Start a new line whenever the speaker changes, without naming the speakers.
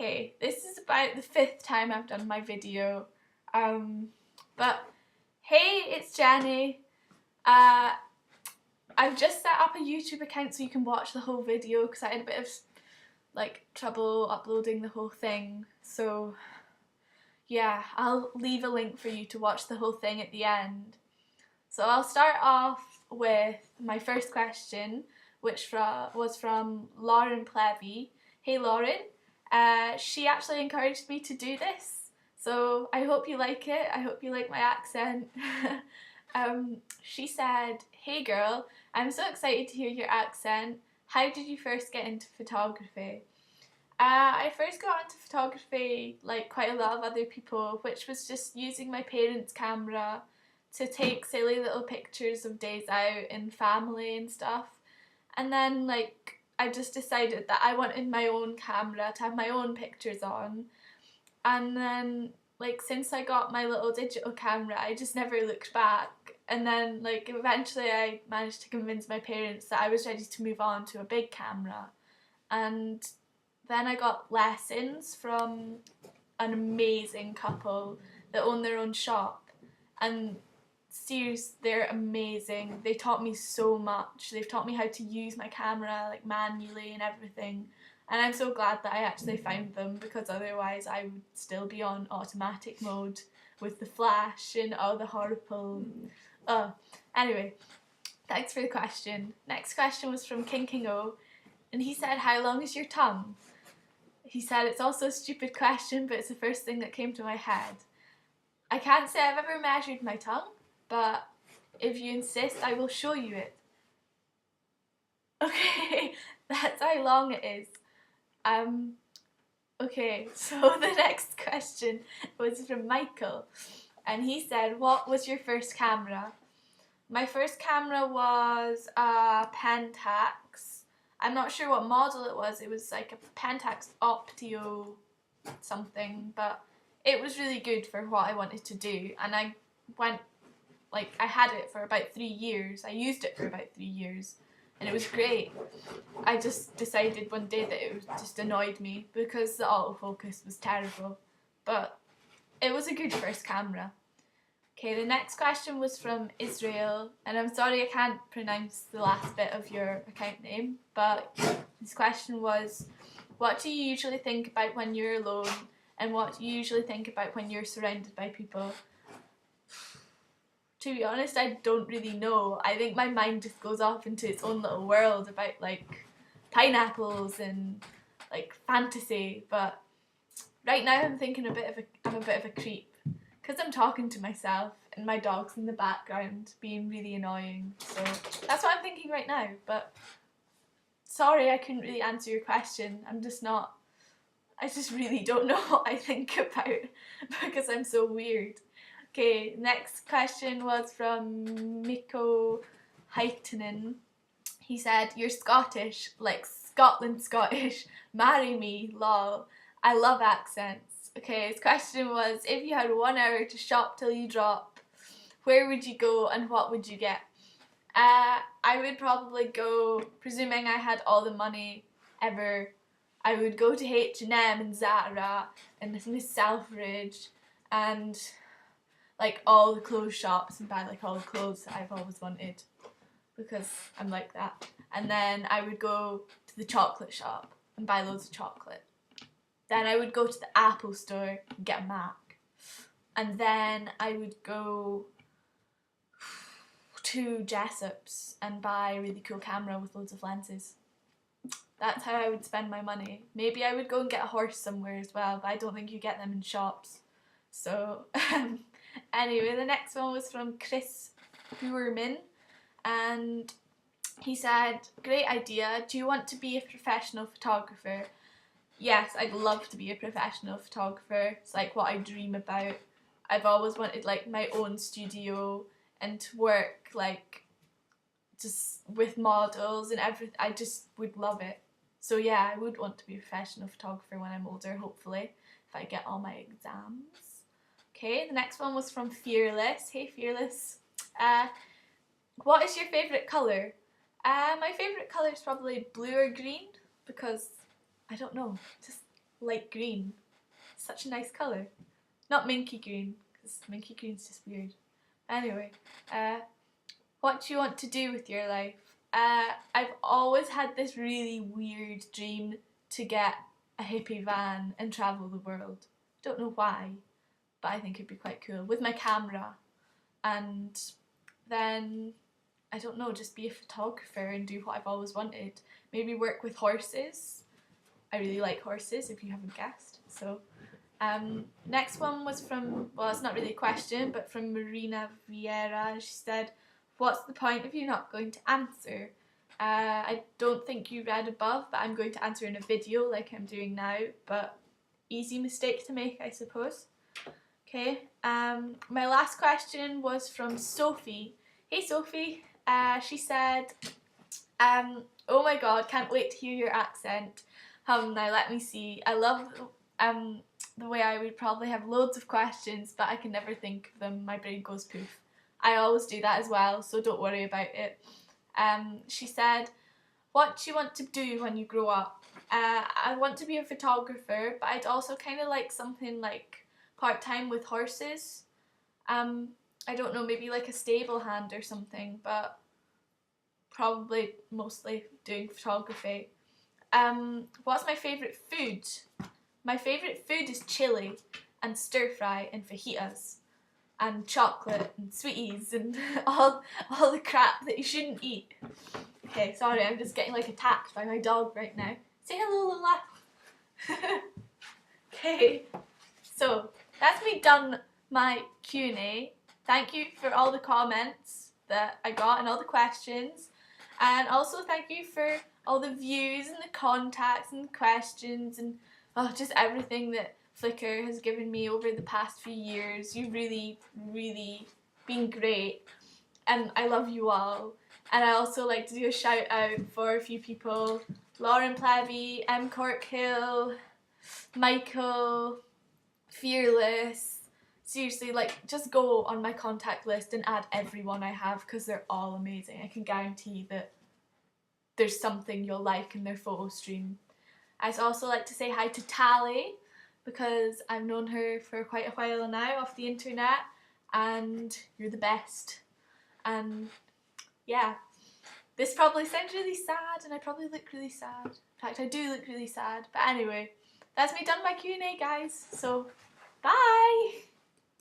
Okay, this is about the 5th time I've done my video. But hey, it's Jenny. I've just set up a YouTube account so you can watch the whole video because I had a bit of trouble uploading the whole thing. So yeah, I'll leave a link for you to watch the whole thing at the end. So I'll start off with my first question, which was from Lauren Plevy. Hey Lauren. She actually encouraged me to do this, so I hope you like it. I hope you like my accent. She said, "Hey girl, I'm so excited to hear your accent. How did you first get into photography?" I first got into photography like quite a lot of other people, which was just using my parents' camera to take silly little pictures of days out and family and stuff. And then I just decided that I wanted my own camera to have my own pictures on. And then since I got my little digital camera, I just never looked back. And then eventually I managed to convince my parents that I was ready to move on to a big camera. And then I got lessons from an amazing couple that own their own shop. And seriously, they're amazing. They taught me so much. They've taught me how to use my camera manually and everything. And I'm so glad that I actually found them, because otherwise I would still be on automatic mode with the flash and all the horrible... Anyway, thanks for the question. Next question was from King O, and he said, "How long is your tongue?" He said, "It's also a stupid question, but it's the first thing that came to my head." I can't say I've ever measured my tongue, but if you insist, I will show you it. Okay, that's how long it is. Okay, so the next question was from Michael, and he said, "What was your first camera?" My first camera was a Pentax. I'm not sure what model it was. It was like a Pentax Optio something, but it was really good for what I wanted to do. And I went, I had it for about 3 years. I used it for about 3 years, and it was great. I just decided one day that it just annoyed me because the autofocus was terrible. But it was a good first camera. Okay, the next question was from Israel, and I'm sorry I can't pronounce the last bit of your account name, but his question was, "What do you usually think about when you're alone, and what do you usually think about when you're surrounded by people?" To be honest, I don't really know. I think my mind just goes off into its own little world about pineapples and fantasy, but right now I'm thinking I'm a bit of a creep. Because I'm talking to myself and my dog's in the background being really annoying. So that's what I'm thinking right now. But sorry I couldn't really answer your question. I just really don't know what I think about because I'm so weird. Okay, next question was from Mikko Heitinen. He said, "You're Scottish, like Scotland Scottish. Marry me, lol. I love accents." Okay, his question was, if you had 1 hour to shop till you drop, where would you go and what would you get? I would probably go, presuming I had all the money ever, I would go to H&M and Zara and Miss Selfridge and all the clothes shops and buy all the clothes that I've always wanted, because I'm like that. And then I would go to the chocolate shop and buy loads of chocolate. Then I would go to the Apple store and get a Mac. And then I would go to Jessop's and buy a really cool camera with loads of lenses. That's how I would spend my money. Maybe I would go and get a horse somewhere as well, but I don't think you get them in shops. So, anyway, the next one was from Chris Boerman, and he said, "Great idea. Do you want to be a professional photographer?" Yes, I'd love to be a professional photographer. It's what I dream about. I've always wanted my own studio and to work just with models and everything. I just would love it. So yeah, I would want to be a professional photographer when I'm older, hopefully, if I get all my exams. Okay, the next one was from Fearless. Hey Fearless. What is your favourite colour? My favourite colour is probably blue or green, because I don't know, just light green. Such a nice colour. Not minky green, because minky green's just weird. Anyway, what do you want to do with your life? I've always had this really weird dream to get a hippie van and travel the world. Don't know why, but I think it'd be quite cool with my camera. And then, I don't know, just be a photographer and do what I've always wanted. Maybe work with horses. I really like horses, if you haven't guessed. So, next one was from, well, it's not really a question, but from Marina Vieira. She said, what's the point of you not going to answer? I don't think you read above, but I'm going to answer in a video like I'm doing now, but easy mistake to make, I suppose. Okay, my last question was from Sophie. Hey Sophie, she said, oh my god, can't wait to hear your accent. Now let me see. I love the way I would probably have loads of questions, but I can never think of them. My brain goes poof. I always do that as well, so don't worry about it. She said, what do you want to do when you grow up? I want to be a photographer, but I'd also kind of like something like part-time with horses. I don't know, maybe like a stable hand or something, but probably mostly doing photography. What's my favourite food? My favourite food is chili and stir fry and fajitas and chocolate and sweeties and all the crap that you shouldn't eat. Okay, sorry, I'm just getting like attacked by my dog right now. Say hello, Lola. Okay, so that's me done my Q&A. Thank you for all the comments that I got and all the questions. And also thank you for all the views and the contacts and questions and just everything that Flickr has given me over the past few years. You've really, really been great. And I love you all. And I also like to do a shout out for a few people. Lauren Plevy, M. Corkhill, Michael, Fearless. Seriously, like, just go on my contact list and add everyone I have because they're all amazing. I can guarantee that there's something you'll like in their photo stream. I'd also like to say hi to Tally because I've known her for quite a while now off the internet, and you're the best. And yeah, this probably sounds really sad and I probably look really sad. In fact, I do look really sad. But anyway, that's me done my Q&A, guys. So, bye!